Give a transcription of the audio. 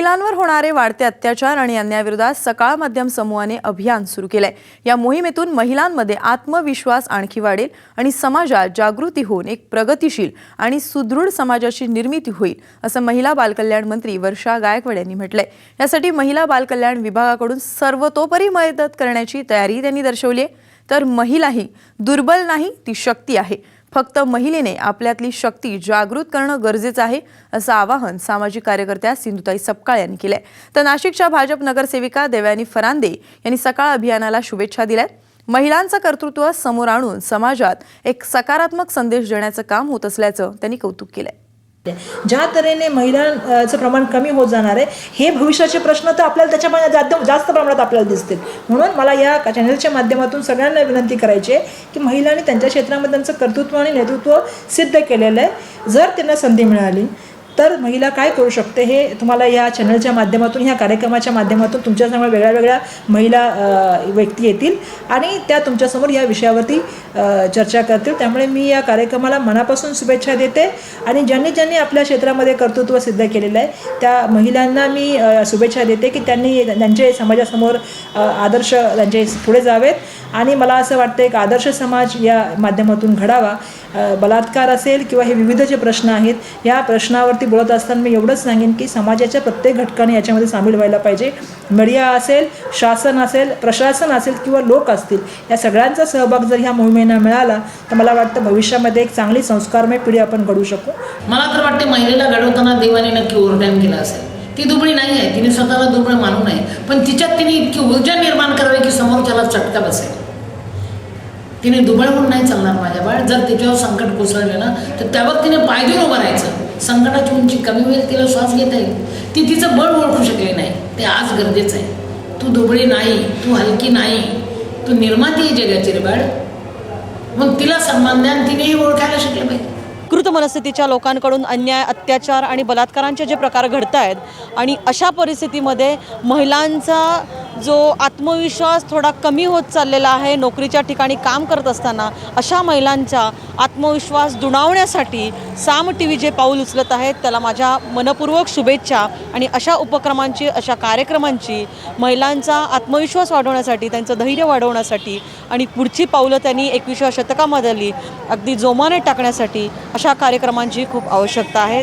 महिलांवर होणारे वाढते अत्याचार आणि अन्यायाविरोधात सकाळ माध्यम समूहाने अभियान सुरू केलंय। या मोहिमेतून महिलांमध्ये आत्मविश्वास आणखी वाढेल आणि समाजात जागृती होऊन एक प्रगतिशील आणि सुदृढ समाजाची निर्मिती होईल, असं महिला बालकल्याण मंत्री वर्षा गायकवाड यांनी म्हटलंय। यासाठी महिला बालकल्याण विभागाकडून सर्वतोपरी मदत करण्याची तयारी त्यांनी दर्शवली आहे। तर महिला ही दुर्बल नाही, ती शक्ती आहे। फक्त महिलेने आपल्यातली शक्ती जागृत करणं गरजेचं आहे, असं आवाहन सामाजिक कार्यकर्त्या सिंधुताई सपकाळ यांनी केलंय। तर नाशिकच्या भाजप नगरसेविका देवयानी फरांदे यांनी सकाळ अभियानाला शुभेच्छा दिल्यात। महिलांचं कर्तृत्व समोर आणून समाजात एक सकारात्मक संदेश देण्याचं काम होत असल्याचं त्यांनी कौतुक केलंय। ज्या तऱ्हेने महिलांचं प्रमाण कमी होत जाणार आहे, हे भविष्याचे प्रश्न तर आपल्याला त्याच्यामध्ये जास्त प्रमाणात आपल्याला दिसतील। म्हणून मला या चॅनलच्या माध्यमातून सगळ्यांना विनंती करायची आहे की महिलांनी त्यांच्या क्षेत्रामध्ये त्यांचं कर्तृत्व आणि नेतृत्व सिद्ध केलेलं आहे। जर त्यांना संधी मिळाली तर महिला काय करू शकते हे तुम्हाला या चॅनलच्या माध्यमातून, ह्या कार्यक्रमाच्या माध्यमातून तुमच्यासमोर वेगळ्या वेगळ्या महिला व्यक्ती येतील आणि त्या तुमच्यासमोर या विषयावरती चर्चा करतील। त्यामुळे मी या कार्यक्रमाला मनापासून शुभेच्छा देते आणि ज्यांनी आपल्या क्षेत्रामध्ये कर्तृत्व सिद्ध केलेलं आहे त्या महिलांना मी शुभेच्छा देते की त्यांनी त्यांचे समाजासमोर आदर्श त्यांचे पुढे जावेत आणि मला असं वाटतं एक आदर्श समाज या माध्यमातून घडावा। बलात्कार असेल किंवा हे विविध जे प्रश्न आहेत या प्रश्नावरती बोलत असताना मी एवढंच सांगेन की समाजाच्या प्रत्येक घटकाने याच्यामध्ये सामील व्हायला पाहिजे। मीडिया असेल, शासन असेल, प्रशासन असेल किंवा लोक असतील, या सगळ्यांचा सहभाग जर ह्या मोहिमेला मिळाला तर मला वाटतं भविष्यामध्ये एक चांगली संस्कारमय पिढी आपण घडवू शकू। मला तर वाटते महिलेला घडवताना देवाने नक्की ओव्हरटाईम केला असेल। ती दुबळी नाही आहे, तिने स्वतःला दुबळ मानू नये, पण तिच्यात तिने इतकी ऊर्जा निर्माण करावी की समोरच्याला चटका बसेल। तिने दुबळ म्हणून नाही चालणार माझ्या बाळ। जर तिच्यावर संकट कोसळले ना तर त्यावर तिने पाय देऊन उभं राहायचं। संकटाची उंची कमी होईल, तिला श्वास घेता येईल। ती तिचं बळ ओळखू शकले नाही, ते आज गरजेचं आहे। तू दुबळी नाही, तू हलकी नाही, तू निर्माती आहे जगाची रे बाळ। मग तिला सन्मान द्या, तिनेही ओळखायला शिकलं पाहिजे। विकृत मनस्थितीच्या लोकांकडून अन्याय, अत्याचार आणि बलात्कारांचे जे प्रकार घडत आहेत आणि अशा परिस्थितीमध्ये महिलांचा जो आत्मविश्वास थोडा कमी होत चाललेला आहे, नोकरीच्या ठिकाणी काम करत असताना अशा महिलांचा आत्मविश्वास दुणावण्यासाठी साम टीव्ही जे पाऊल उचलत आहेत त्याला माझ्या मनपूर्वक शुभेच्छा। आणि अशा उपक्रमांची, अशा कार्यक्रमांची महिलांचा आत्मविश्वास वाढवण्यासाठी, त्यांचं धैर्य वाढवण्यासाठी आणि पुढची पावलं त्यांनी 21व्या शतकामधली अगदी जोमाने टाकण्यासाठी अशा कार्यक्रमांची खूप आवश्यकता आहे।